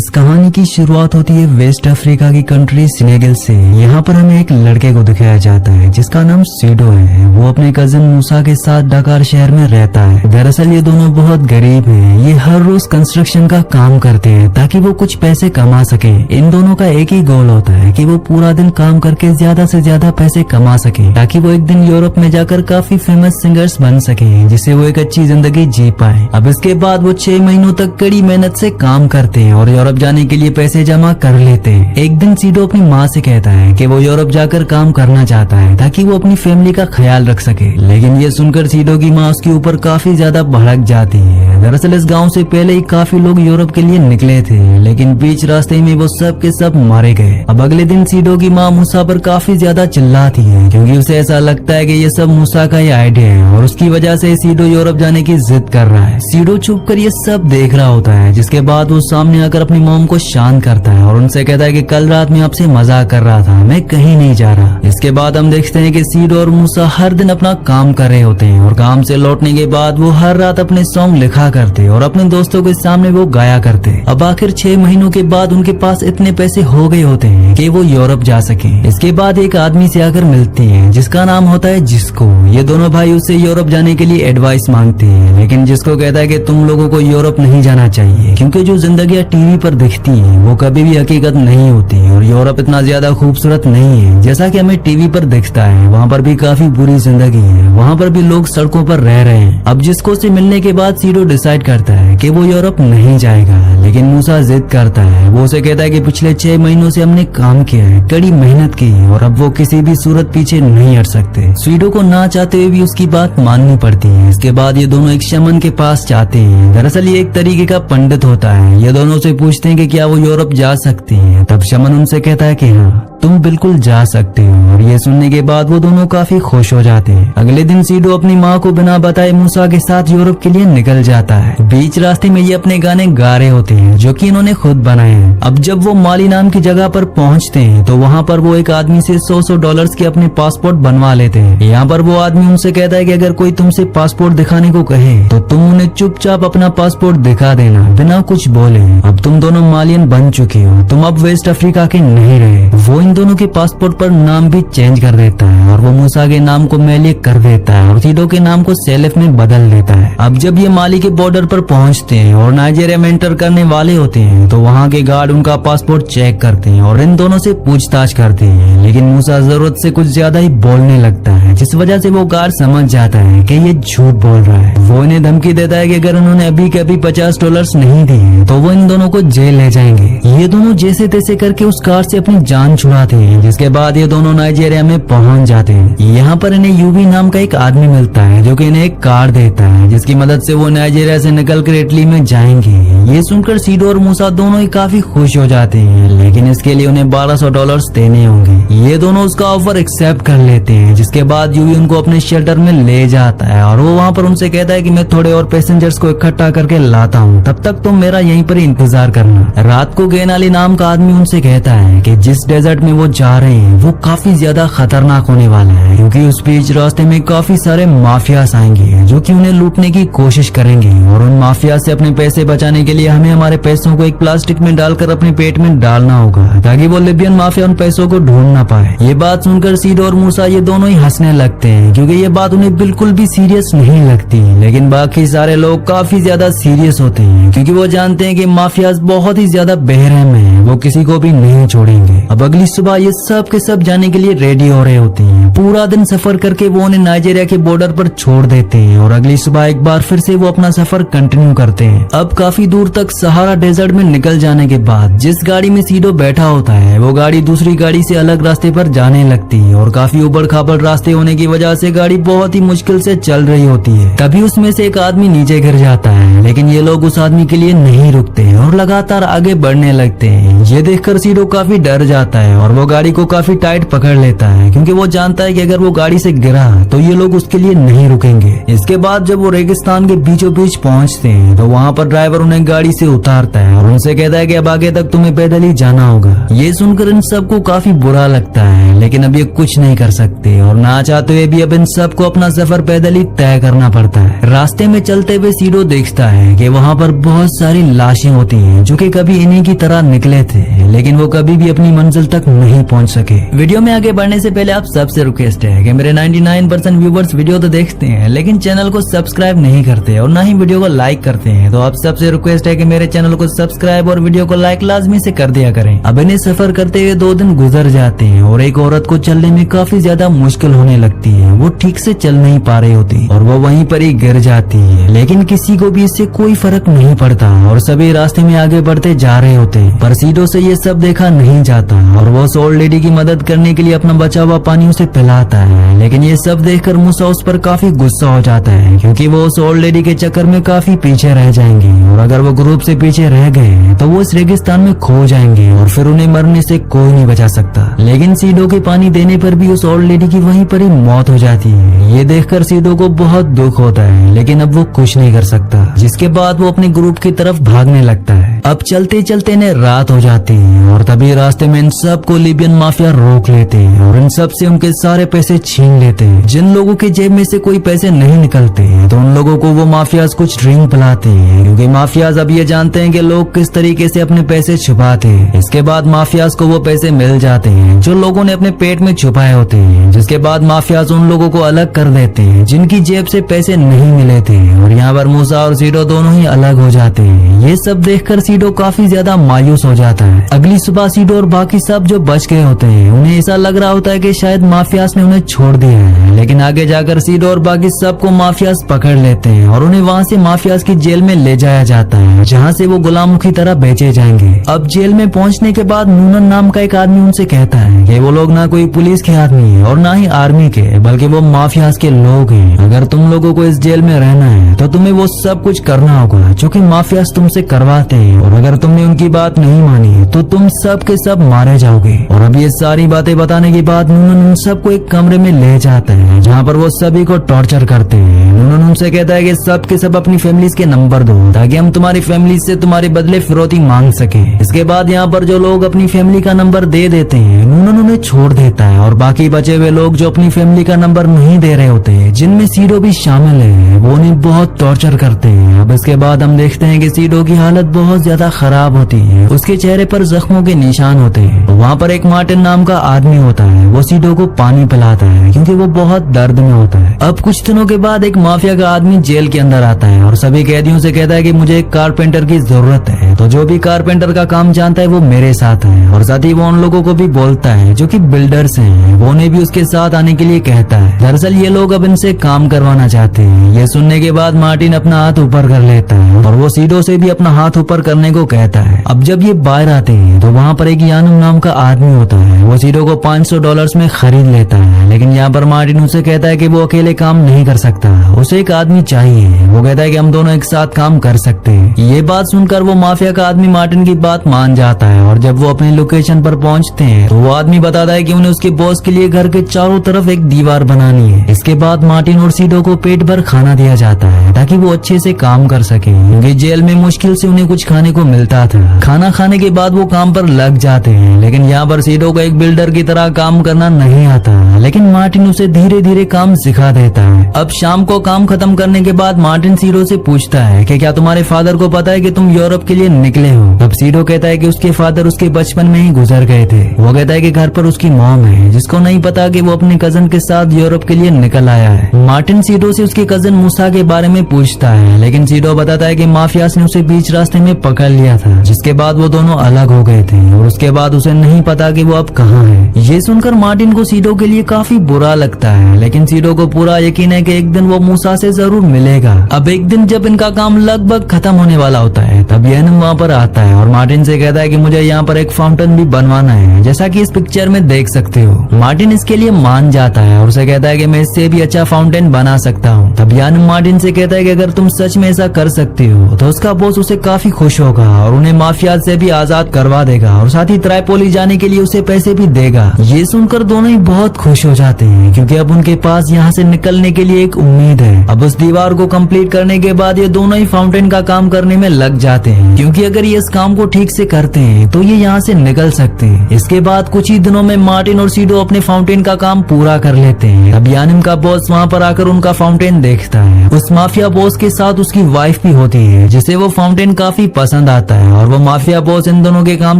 इस कहानी की शुरुआत होती है वेस्ट अफ्रीका की कंट्री सेनेगल से। यहाँ पर हमें एक लड़के को दिखाया जाता है जिसका नाम सीडो है। वो अपने कजिन मूसा के साथ डकार शहर में रहता है। दरअसल ये दोनों बहुत गरीब हैं। ये हर रोज कंस्ट्रक्शन का काम करते हैं ताकि वो कुछ पैसे कमा सके। इन दोनों का एक ही गोल होता है कि वो पूरा दिन काम करके ज्यादा से ज्यादा पैसे कमा सके ताकि वो एक दिन यूरोप में जाकर काफी फेमस सिंगर्स बन सके, जिससे वो एक अच्छी जिंदगी जी पाए। अब इसके बाद वो 6 महीनों तक कड़ी मेहनत से काम करते हैं और यूरोप जाने के लिए पैसे जमा कर लेते हैं। एक दिन सीडो अपनी माँ से कहता है कि वो यूरोप जाकर काम करना चाहता है ताकि वो अपनी फैमिली का ख्याल रख सके। लेकिन ये सुनकर सीडो की माँ उसके ऊपर काफी ज्यादा भड़क जाती है। दरअसल इस गाँव से पहले ही काफी लोग यूरोप के लिए निकले थे, लेकिन बीच रास्ते में वो सब के सब मारे गए। अब अगले दिन सीडो की माँ मूसा पर काफी ज्यादा चिल्लाती है क्योंकि उसे ऐसा लगता है कि ये सब मूसा का ही आइडिया है और उसकी वजह से सीडो यूरोप जाने की जिद कर रहा है। सीडो छुप कर ये सब देख रहा होता है, जिसके बाद वो सामने आकर अपनी मॉम को शांत करता है और उनसे कहता है कि कल रात मैं आपसे मजाक कर रहा था, मैं कहीं नहीं जा रहा। इसके बाद हम देखते हैं कि सीडो और मूसा हर दिन अपना काम कर रहे होते हैं और काम से लौटने के बाद वो हर रात अपने सॉन्ग लिखा करते और अपने दोस्तों के सामने वो गाया करते। अब आखिर 6 महीनों के बाद उनके पास इतने पैसे हो गए होते हैं कि वो यूरोप जा सके। इसके बाद एक आदमी से आकर मिलती है जिसका नाम होता है जिस्को। ये दोनों भाई उससे यूरोप जाने के लिए एडवाइस मांगते हैं, लेकिन जिस्को कहता है कि तुम लोगों को यूरोप नहीं जाना चाहिए क्योंकि जो जिंदगी टीवी पर दिखती है वो कभी भी हकीकत नहीं होती और यूरोप इतना ज्यादा खूबसूरत नहीं है जैसा कि हमें टीवी पर दिखता है। वहाँ पर भी काफी बुरी जिंदगी है, वहाँ पर भी लोग सड़कों पर रह रहे हैं। अब जिस्को से मिलने के बाद सीडो डिसाइड करता है कि वो यूरोप नहीं जाएगा, लेकिन मूसा जिद करता है। वो उसे कहता है कि पिछले 6 महीनों से हमने काम किया है, कड़ी मेहनत की है और अब वो किसी भी सूरत पीछे नहीं हट सकते। सीडो को ना चाहते हुए भी उसकी बात माननी पड़ती है। इसके बाद ये दोनों एक शमन के पास जाते हैं। दरअसल ये एक तरीके का पंडित होता है। ये दोनों से पूछते हैं कि क्या वो यूरोप जा सकते हैं। तब शमन उनसे कहता है कि हाँ, तुम बिल्कुल जा सकते हो। और ये सुनने के बाद वो दोनों काफी खुश हो जाते हैं। अगले दिन सीडो अपनी माँ को बिना बताए मूसा के साथ यूरोप के लिए निकल जाता है। बीच रास्ते में ये अपने गाने गा रहे होते हैं जो कि इन्होंने खुद बनाए हैं। अब जब वो माली नाम की जगह पर पहुँचते हैं तो वहाँ पर वो एक आदमी से $100 के अपने पासपोर्ट बनवा लेते हैं। यहाँ पर वो आदमी उनसे कहता है कि अगर कोई तुमसे पासपोर्ट दिखाने को कहे तो तुम उन्हें चुपचाप अपना पासपोर्ट दिखा देना बिना कुछ बोले। अब तुम दोनों मालियन बन चुके हो, तुम अब वेस्ट अफ्रीका के नहीं रहे। वो इन दोनों के पासपोर्ट पर नाम भी चेंज कर देता है और वो मूसा के नाम को मेलिक कर देता है और सीडो के नाम को सेलिफ में बदल देता है। अब जब ये माली के बॉर्डर पर पहुंचते हैं और नाइजीरिया में एंटर करने वाले होते हैं तो वहाँ के गार्ड उनका पासपोर्ट चेक करते हैं और इन दोनों से पूछताछ करते हैं, लेकिन मूसा जरूरत से कुछ ज्यादा ही बोलने लगता है, जिस वजह से वो गार्ड समझ जाता है कि ये झूठ बोल रहा है। वो इन्हें धमकी देता है कि अगर उन्होंने अभी के अभी $50 नहीं दिए तो वो इन दोनों को जेल ले जाएंगे। ये दोनों जैसे तैसे करके उस कार से अपनी जान छुड़ाते हैं, जिसके बाद ये दोनों नाइजीरिया में पहुंच जाते हैं। यहाँ पर इन्हें यूबी नाम का एक आदमी मिलता है जो कि इन्हें एक कार देता है जिसकी मदद से वो नाइजीरिया से निकलकर इटली में जाएंगे। ये सुनकर सीडो और मूसा दोनों ही काफी खुश हो जाते हैं, लेकिन इसके लिए उन्हें $1200 देने होंगे। ये दोनों उसका ऑफर एक्सेप्ट कर लेते हैं, जिसके बाद यूबी उनको अपने शेल्टर में ले जाता है और वो वहाँ पर उनसे कहता है कि मैं थोड़े और पैसेंजर्स को इकट्ठा करके लाता हूँ, तब तक तुम मेरा यहीं पर इंतजार करना। रात को गेनाली नाम का आदमी उनसे कहता है कि जिस डेजर्ट में वो जा रहे हैं वो काफी ज्यादा खतरनाक होने वाला है क्योंकि उस बीच रास्ते में काफी सारे माफियास आएंगे जो कि उन्हें लूटने की कोशिश करेंगे और उन माफिया से अपने पैसे बचाने के लिए हमें हमारे पैसों को एक प्लास्टिक में डालकर अपने पेट में डालना होगा ताकि वो लिबियन माफिया उन पैसों को ढूंढ ना पाए। ये बात सुनकर सीडो और मूसा ये दोनों ही हंसने लगते हैं क्योंकि ये बात उन्हें बिल्कुल भी सीरियस नहीं लगती, लेकिन बाकी सारे लोग काफी ज्यादा सीरियस होते हैं क्योंकि वो जानते हैं कि माफियाज बहुत ही ज्यादा बेरहम हैं, वो किसी को भी नहीं छोड़ेंगे। अब अगली सुबह ये सब के सब जाने के लिए रेडी हो रहे होते हैं। पूरा दिन सफर करके वो उन्हें नाइजीरिया के बॉर्डर पर छोड़ देते हैं और अगली सुबह एक बार फिर से वो अपना सफर कंटिन्यू करते हैं। अब काफी दूर तक सहारा डेजर्ट में निकल जाने के बाद जिस गाड़ी में सीडो बैठा होता है वो गाड़ी दूसरी गाड़ी से अलग रास्ते पर जाने लगती है और काफी उबड़ खाबड़ रास्ते होने की वजह से गाड़ी बहुत ही मुश्किल से चल रही होती है। तभी उसमें से एक आदमी नीचे गिर जाता है, लेकिन ये लोग उस आदमी के लिए नहीं रुकते और लगातार आगे बढ़ने लगते हैं। ये देखकर सीडो काफी डर जाता है और वो गाड़ी को काफी टाइट पकड़ लेता है, क्योंकि वो जानता है कि अगर वो गाड़ी से गिरा तो ये लोग उसके लिए नहीं रुकेंगे। इसके बाद जब वो रेगिस्तान के बीचों बीच पहुंचते हैं तो वहाँ पर ड्राइवर उन्हें गाड़ी से उतारता है और उनसे कहता है कि अब आगे तक तुम्हें पैदल ही जाना होगा। ये सुनकर इन सबको काफी बुरा लगता है, लेकिन अब ये कुछ नहीं कर सकते और ना चाहते हुए भी अब इन सबको अपना सफर पैदल ही तय करना पड़ता है। रास्ते में चलते हुए सीडो देखता है कि वहाँ पर बहुत सारी लाशें होती हैं जो कि कभी इन्हीं की तरह निकले थे, लेकिन वो कभी भी अपनी मंजिल तक नहीं पहुँच सके। वीडियो में आगे बढ़ने से पहले आप सबसे रिक्वेस्ट है कि मेरे 99% व्यूवर्स वीडियो तो देखते हैं लेकिन चैनल को सब्सक्राइब नहीं करते और ना ही वीडियो को लाइक करते हैं, तो आप सबसे रिक्वेस्ट है कि मेरे चैनल को सब्सक्राइब और वीडियो को लाइक लाजमी से कर दिया करें। अब इन्हें सफर करते हुए 2 दिन गुजर जाते हैं और एक औरत को चलने में काफी ज्यादा मुश्किल होने लगती है। वो ठीक से चल नहीं पा रही होती और वो वहीं पर ही गिर जाती है, लेकिन किसी को भी इससे कोई फर्क नहीं पड़ता और सभी रास्ते में आगे बढ़ते जा रहे होते हैं। पर सीडो से ये सब देखा नहीं जाता और वो उस ओल्ड लेडी की मदद करने के लिए अपना बचा हुआ पानी उसे पिलाता है, लेकिन ये सब देखकर मूसा उस पर काफी गुस्सा हो जाता है, क्योंकि वो उस ओल्ड लेडी के चक्कर में काफी पीछे रह जाएंगे और अगर वो ग्रुप से पीछे रह गए तो वो इस रेगिस्तान में खो जाएंगे और फिर उन्हें मरने से कोई नहीं बचा सकता। लेकिन सीडो के पानी देने पर भी उस ओल्ड लेडी की वहीं पर ही मौत हो जाती है। ये देखकर सीडो को बहुत दुख होता है, लेकिन अब वो कुछ नहीं कर सकता, जिसके बाद वो अपने ग्रुप की तरफ भागने लगता है। अब चलते चलते इन्हें रात हो जाती है और तभी रास्ते में इन सबको लीबियन माफिया रोक लेते हैं और इन सब से उनके सारे पैसे छीन लेते हैं। जिन लोगों के जेब में से कोई पैसे नहीं निकलते तो उन लोगों को वो माफियाज कुछ ड्रिंक पिलाते हैं, क्योंकि माफियाज अब ये जानते हैं कि लोग किस तरीके से अपने पैसे छुपाते हैं। इसके बाद माफियाज को वो पैसे मिल जाते हैं जो लोगों ने अपने पेट में छुपाए होते हैं, जिसके बाद माफियाज उन लोगों को अलग कर देते हैं जिनकी जेब से पैसे नहीं मिले थे और यहाँ पर मूसा और सीडो दोनों ही अलग हो जाते हैं। ये सब देखकर सीडो काफी ज्यादा मायूस हो जाता है। अगली सुबह सीडो और बाकी सब जो बच गए होते हैं उन्हें ऐसा लग रहा होता है कि शायद माफियाज ने उन्हें छोड़ दिया है, लेकिन आगे जाकर सीडो और बाकी सबको माफियाज पकड़ लेते हैं और उन्हें वहाँ से माफियाज की जेल में ले जाया जाता है, जहाँ से वो गुलामों की तरह बेचे जाएंगे। अब जेल में पहुँचने के बाद नूनन नाम का एक आदमी उनसे कहता है कि वो लोग ना कोई पुलिस के आदमी है और ना ही आर्मी के, बल्कि वो माफियाज के लोग हैं। अगर तुम लोगों को इस जेल में रहना है तो तुम्हें वो सब कुछ करना होगा जो कि माफियाज तुमसे करवाते हैं, और अगर तुमने उनकी बात नहीं मानी तो तुम सब के सब मारे जाओगे। और अब ये सारी बातें बताने के बाद नूनन उन सबको एक कमरे में ले जाता है जहाँ पर वो सभी को टॉर्चर करते हैं। नूनन उनसे कहता है कि सब के सब अपनी फैमिलीज के नंबर दो ताकि हम तुम्हारी फैमिली से तुम्हारे बदले फिरौती मांग सके। इसके बाद यहाँ पर जो लोग अपनी फैमिली का नंबर दे देते हैं नूनन उन्हें छोड़ देता है और बाकी बचे हुए लोग जो अपनी फैमिली का नंबर नहीं दे रहे होते हैं, जिनमें सीडो भी शामिल है, वो उन्हें बहुत टॉर्चर करते हैं। अब इसके बाद हम देखते हैं कि सीडो की हालत बहुत ज्यादा खराब होती है, उसके चेहरे पर जख्मों के निशान होते हैं। वहाँ पर एक मार्टिन नाम का आदमी होता है, वो सीडो को पानी पिलाता है क्योंकि वो बहुत दर्द में होता है। अब कुछ दिनों के बाद एक माफिया का आदमी जेल के अंदर आता है और सभी कैदियों से कहता है कि मुझे एक कारपेंटर की जरूरत है, तो जो भी कारपेंटर का काम जानता है वो मेरे साथ है। और साथ ही वो उन लोगों को भी बोलता है जो कि बिल्डर्स हैं, वो उन्हें भी उसके साथ आने के लिए कहता है। दरअसल ये लोग अब इनसे काम करवाना चाहते हैं। ये सुनने के बाद मार्टिन अपना हाथ ऊपर कर लेता है और वो सीडो से भी अपना हाथ ऊपर करने को कहता है। अब जब ये बाहर आते हैं तो वहाँ पर एक यानुम नाम का आदमी होता है, वो सीडो को $500 में खरीद लेता है, लेकिन यहाँ पर मार्टिन उसे कहता है कि वो अकेले काम नहीं कर सकता, उसे एक आदमी चाहिए। वो कहता है कि हम दोनों एक साथ काम कर सकते हैं। ये बात सुनकर वो माफिया का आदमी मार्टिन की बात मान जाता है और जब वो अपनी लोकेशन पर पहुंचते हैं तो वो आदमी बताता है कि उन्हें उसके बॉस के लिए घर के चारों तरफ एक दीवार बनानी है। इसके बाद मार्टिन और सीडो को पेट भर खाना दिया जाता है ताकि वो अच्छे से काम कर सके, क्योंकि जेल में मुश्किल से उन्हें कुछ खाने को मिलता था। खाना खाने के बाद वो काम पर लग जाते हैं, लेकिन यहाँ पर सीडो को एक बिल्डर की तरह काम करना नहीं आता, लेकिन मार्टिन उसे धीरे धीरे काम सिखा देता है। अब शाम को काम खत्म करने के बाद मार्टिन सीडो से पूछता है कि क्या तुम्हारे फादर को पता है कि तुम यूरोप के लिए निकले हो? तब सीडो कहता है कि उसके फादर उसके बचपन में ही गुजर गए थे। वो कहता है कि घर पर उसकी मॉम है जिसको नहीं पता कि वो अपने कजन के साथ यूरोप के लिए निकल आया है। मार्टिन सीडो से उसके कजन मूसा के बारे में पूछता है, लेकिन सीडो बताता है कि माफियास ने उसे बीच रास्ते में पकड़ लिया था, जिसके बाद वो दोनों अलग हो गए थे और उसके बाद उसे नहीं पता कि वो अब कहाँ है। ये सुनकर मार्टिन को सीडो के लिए काफी बुरा लगता है, लेकिन सीडो को पूरा यकीन है कि एक दिन वो मूसा से जरूर मिलेगा। अब एक दिन जब इनका काम लगभग खत्म होने वाला होता है तब यानुम वहाँ पर आता है और मार्टिन से कहता है कि मुझे यहाँ पर एक फाउंटेन भी बनवाना है, जैसा कि इस पिक्चर में देख सकते हो। मार्टिन इसके लिए मान जाता है और उसे कहता है कि मैं इससे भी अच्छा फाउंटेन बना सकता हूँ। तब यानुम मार्टिन से कहता है कि अगर तुम सच में ऐसा कर सकते हो तो उसका बॉस उसे काफी खुश होगा और उन्हें माफिया से भी आजाद करवा देगा और साथ ही ट्राइपोली जाने के लिए उसे पैसे भी देगा। ये सुनकर दोनों ही बहुत खुश हो जाते हैं क्योंकि अब उनके पास यहाँ से निकलने के लिए एक उम्मीद है। अब उस दीवार को कंप्लीट करने के बाद ये दोनों ही फाउंटेन का काम करने में लग जाते हैं क्योंकि अगर ये इस काम को ठीक से करते हैं तो ये यहाँ से निकल सकते हैं। इसके बाद कुछ ही दिनों में मार्टिन और सीडो अपने फाउंटेन का काम पूरा कर लेते हैं। अब यानिम का बॉस वहाँ पर आकर उनका फाउंटेन देखता है। उस माफिया बॉस के साथ उसकी वाइफ भी होती है जिसे वो फाउंटेन काफी पसंद आता है और वो माफिया बॉस इन दोनों के काम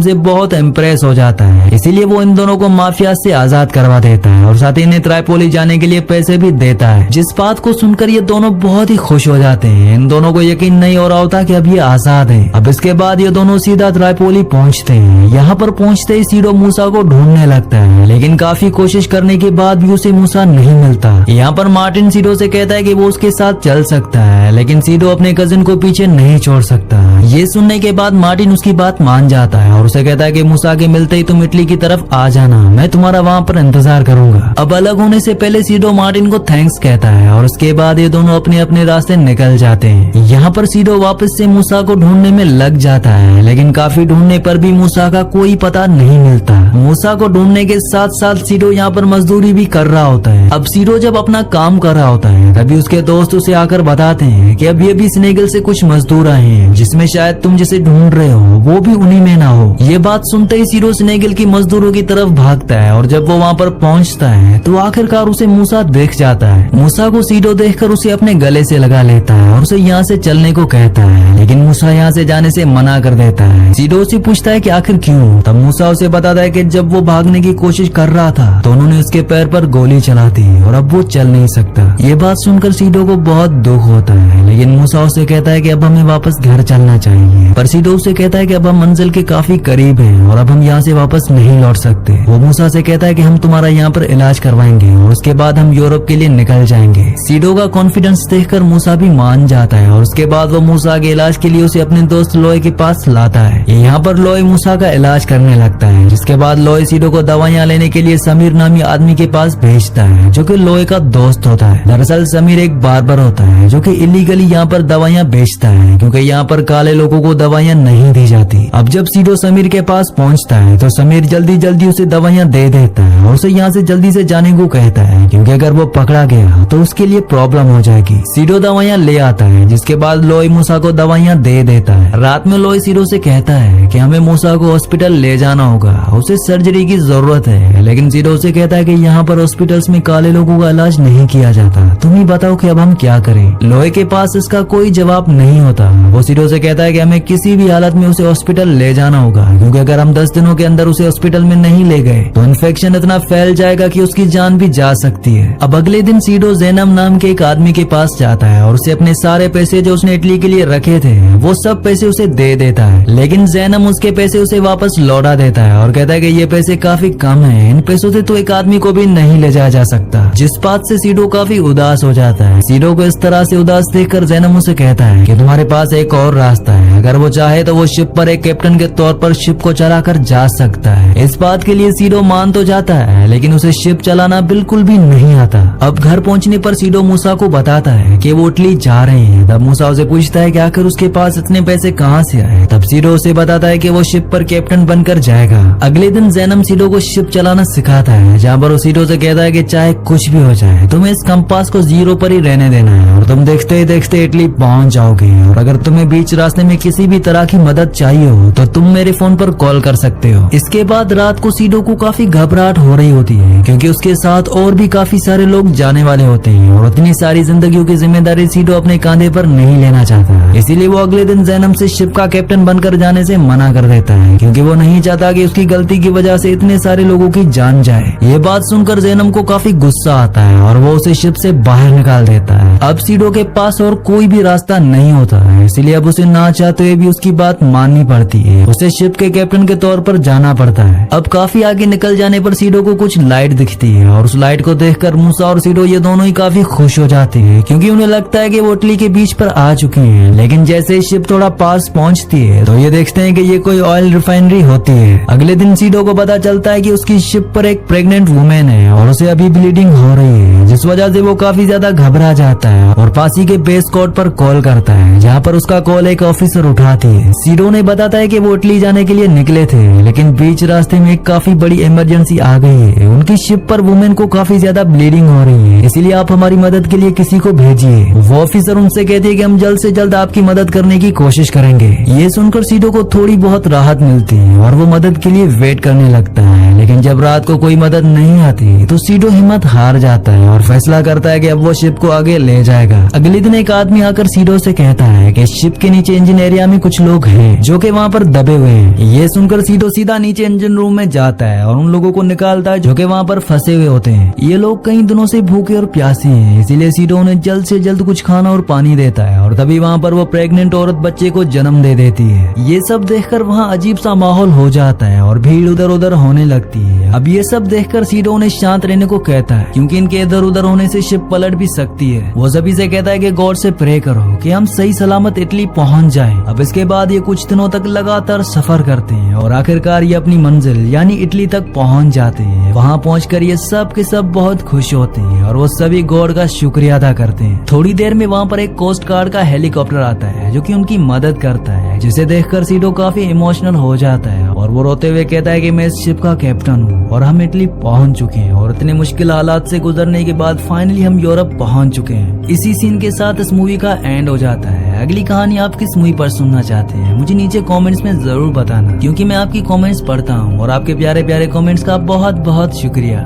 से बहुत इम्प्रेस हो जाता है। इसीलिए वो इन दोनों को माफिया से आजाद करवा देता है और साथ ही इन्हें ट्राइपोली जाने के लिए पैसे भी देता है। जिस बात को सुनकर ये दोनों बहुत ही खुश हो जाते हैं। इन दोनों को यकीन नहीं हो रहा होता कि अब ये आजाद है। अब इसके बाद ये दोनों सीधा ट्राइपोली पहुंचते हैं। यहाँ पर पहुंचते ही सीडो मूसा को ढूंढने लगता है लेकिन काफी कोशिश करने के बाद भी उसे मूसा नहीं मिलता। यहाँ पर मार्टिन सीडो से कहता है कि वो उसके साथ चल सकता है लेकिन सीडो अपने कजिन को पीछे नहीं छोड़ सकता। ये सुनने के बाद मार्टिन उसकी बात मान जाता है और उसे कहता है कि मूसा के मिलते ही तुम इटली की तरफ आ जाना, मैं तुम्हारा वहाँ पर इंतजार करूंगा। अब अलग होने से पहले सीडो मार्टिन को थैंक्स कहता है और उसके बाद ये दोनों अपने अपने रास्ते निकल जाते हैं। यहाँ पर सीडो वापस से मूसा को ढूंढने में लग जाता है लेकिन काफी ढूंढने पर भी मूसा का कोई पता नहीं मिलता। मूसा को ढूंढने के साथ साथ सीडो यहाँ पर मजदूरी भी कर रहा होता है। अब सीडो जब अपना काम कर रहा होता है तभी उसके दोस्त उसे आकर बताते हैं कि अब ये भी स्नेगल से कुछ मजदूर आए हैं जिसमें शायद तुम जिसे ढूंढ रहे हो वो भी उन्हीं में ना हो। ये बात सुनते ही सीडो स्नेगल की मजदूरों की तरफ भागता है और जब वो वहाँ पर पहुँचता है तो आखिरकार उसे मूसा देख जाता है। मूसा को सीडो देखकर उसे अपने गले से लगा लेता है और उसे यहाँ से चलने को कहता है लेकिन मूसा यहाँ से जाने से मना कर देता है। सीडो उसे पूछता है कि आखिर क्यों। तब मूसा उसे बताता है कि जब वो भागने की कोशिश कर रहा था तो उन्होंने उसके पैर पर गोली चला दी और अब वो चल नहीं सकता। ये बात सुनकर सीडो को बहुत दुख होता है लेकिन मूसा उसे कहता है कि अब हमें वापस घर चलना चाहिए। पर सीडो उसे कहता है कि अब हम मंजिल के काफी करीब हैं और अब हम यहाँ से वापस नहीं लौट सकते। वो मूसा से कहता है कि हम तुम्हारा यहाँ पर इलाज करवाएंगे और उसके बाद हम यूरोप के लिए निकल जाएंगे। सीडो का कॉन्फिडेंस देखकर मूसा भी मान जाता है और उसके बाद वो मूसा के इलाज के लिए उसे अपने दोस्त लोए के पास लाता है। यहाँ पर लोए मूसा का इलाज करने लगता है जिसके बाद लोए सीडो को दवाइयाँ लेने के लिए समीर नामी आदमी के पास भेजता है जो कि लोए का दोस्त होता है। दरअसल समीर एक बार्बर होता है जो कि इलीगली यहाँ पर दवाइयाँ बेचता है क्योंकि यहाँ पर काले लोगों को दवाइयाँ नहीं दी जाती। अब जब सीडो समीर के पास पहुँचता है तो समीर जल्दी जल्दी उसे दवाइयाँ दे देता है और उसे यहाँ से जल्दी से जाने को कहता है क्योंकि अगर वो पकड़ा गया तो उसके लिए प्रॉब्लम हो जाएगी। सीडो दवाइयाँ ले आता है जिसके बाद लोई मूसा को दवाइयाँ दे देता है। रात में लोई सीडो से कहता है कि हमें मूसा को हॉस्पिटल ले जाना होगा, उसे सर्जरी की जरूरत है। लेकिन सीडो से कहता है कि यहाँ पर हॉस्पिटल्स में काले लोगों का इलाज नहीं किया जाता, तुम ही बताओ कि अब हम क्या करें। लोए के पास इसका कोई जवाब नहीं होता। वो सीडो से कहता है कि हमें किसी भी हालत में उसे हॉस्पिटल ले जाना होगा क्योंकि अगर हम 10 दिनों के अंदर उसे हॉस्पिटल में नहीं ले गए तो इन्फेक्शन इतना फैल जाएगा कि उसकी जान भी जा सकती है। अब अगले दिन सीडो जैनम नाम के एक आदमी के पास जाता है और उसे अपने सारे पैसे जो उसने इटली के लिए रखे थे वो सब पैसे उसे दे देता है। लेकिन जैनम उसके पैसे उसे वापस लौटा देता है और कहता है कि ये पैसे काफी कम हैं, इन पैसों से तो एक आदमी को भी नहीं ले जाया जा सकता। जिस बात से सीडो काफी उदास हो जाता है। सीडो को इस तरह से उदास देखकर जैनम उसे कहता है कि तुम्हारे पास एक और रास्ता है, अगर वो चाहे तो वो शिप पर एक कैप्टन के तौर पर शिप को चलाकर जा सकता है। इस बात के लिए सीडो मान तो जाता है लेकिन उसे शिप चलाना बिल्कुल भी नहीं आता। अब घर पहुंचने पर सीडो मूसा को बताता है कि वो इटली जा रहे हैं। तब मूसा उसे पूछता है कि आखिर उसके पास इतने पैसे कहाँ से आए। तब सीडो उसे बताता है कि वो शिप पर कैप्टन बनकर जाएगा। अगले दिन जैनम सीडो को शिप चलाना सिखाता है जहाँ पर वो सीडो से कहता है कि चाहे कुछ भी हो जाए तुम्हें इस कंपास को 0 पर ही रहने देना है और तुम देखते ही देखते इटली पहुंच जाओगे और अगर तुम्हें बीच रास्ते में किसी भी तरह की मदद चाहिए हो तो तुम मेरे फोन पर कॉल कर सकते हो। इसके बाद रात को सीडो को काफी घबराहट हो रही होती है क्योंकि उसके साथ और भी काफी सारे लोग जाने वाले होते हैं और उतनी सारी जिंदगियों की जिम्मेदारी सीडो अपने कांधे पर नहीं लेना चाहता। इसीलिए वो अगले दिन जैनम से शिप का कैप्टन बनकर जाने से मना कर देता है क्योंकि वो नहीं चाहता कि उसकी गलती की वजह से इतने सारे लोगों की जान जाए। ये बात सुनकर जैनम को काफी गुस्सा आता है और वो उसे शिप से बाहर निकाल देता है। अब सीडो के पास और कोई भी रास्ता नहीं होता है, इसलिए अब उसे ना चाहते हुए भी उसकी बात माननी पड़ती है। उसे शिप के कैप्टन के तौर पर जाना पड़ता है। अब काफी आगे निकल जाने पर सीडो को कुछ लाइट दिखती है और उस लाइट को देखकर मूसा और सीडो ये दोनों ही काफी खुश हो जाते हैं क्योंकि उन्हें लगता है कि वो इटली के बीच पर आ चुकी हैं। लेकिन जैसे ही शिप थोड़ा पास पहुंचती है तो ये देखते हैं कि ये कोई ऑयल रिफाइनरी होती है। अगले दिन सीडो को पता चलता है कि उसकी शिप पर एक प्रेग्नेंट वुमेन है और उसे अभी ब्लीडिंग हो रही है, जिस वजह से वो काफी ज्यादा घबरा जाता है और पासी के बेस कोड पर कॉल करता है जहाँ पर उसका कॉल एक ऑफिसर उठाती है। सीडो ने बताता है कि वो इटली जाने के लिए निकले थे, लेकिन बीच रास्ते में एक काफी बड़ी इमरजेंसी आ गई है। उनकी शिप पर वुमेन को काफी ज्यादा ब्लीडिंग हो रही है, इसीलिए आप हमारी मदद के लिए किसी को भेजिए। वो ऑफिसर उनसे कहते हैं कि हम जल्द से जल्द आपकी मदद करने की कोशिश करेंगे। ये सुनकर सीडो को थोड़ी बहुत राहत मिलती है और वो मदद के लिए वेट करने लगता है, लेकिन जब रात को कोई मदद नहीं आती तो सीडो हिम्मत हार जाता है और फैसला करता है कि अब वो शिप को आगे ले जाएगा। अगले दिन एक आदमी आकर सीडो से कहता है कि शिप के नीचे इंजन एरिया में कुछ लोग हैं जो कि वहाँ पर दबे हुए हैं। ये सुनकर सीडो सीधा नीचे इंजन रूम में जाता है और उन लोगों को निकालता है जो कि वहाँ पर फंसे हुए होते हैं। ये लोग कई दिनों से भूखे और प्यासे हैं, इसीलिए सीडो उन्हें जल्द से जल्द कुछ खाना और पानी देता है और तभी वहाँ पर वो प्रेग्नेंट औरत बच्चे को जन्म दे देती है। ये सब देखकर वहाँ अजीब सा माहौल हो जाता है और भीड़ उधर उधर होने लगती है। अब ये सब देखकर सीडो उन्हें शांत रहने को कहता है, क्योंकि इनके इधर उधर होने से शिप पलट भी सकती है। वो सभी से कहता है कि गॉड से प्रे करो कि हम सही सलामत इटली पहुंच जाएं। अब इसके बाद ये कुछ दिनों तक लगातार सफर करते हैं और आखिरकार ये अपनी मंजिल यानी इटली तक पहुंच जाते हैं। वहां पहुंचकर ये सब के सब बहुत खुश होते हैं और वो सभी गॉड का शुक्रिया अदा करते हैं। थोड़ी देर में वहाँ पर एक कोस्ट गार्ड का हेलीकॉप्टर आता है जो कि उनकी मदद करता है, जिसे देखकर सीडो काफी इमोशनल हो जाता है और वो रोते हुए कहता है कि मैं इस शिप का कैप्टन हूँ और हम इटली पहुंच चुके हैं और इतने मुश्किल हालात से गुजरने के बाद फाइनली हम यूरोप पहुंच चुके हैं। इसी सीन के साथ इस मूवी का एंड हो जाता है। अगली कहानी आप किस मूवी पर सुनना चाहते हैं मुझे नीचे कमेंट्स में जरूर बताना, क्योंकि मैं आपकी कमेंट्स पढ़ता हूँ और आपके प्यारे प्यारे कमेंट्स का बहुत बहुत शुक्रिया।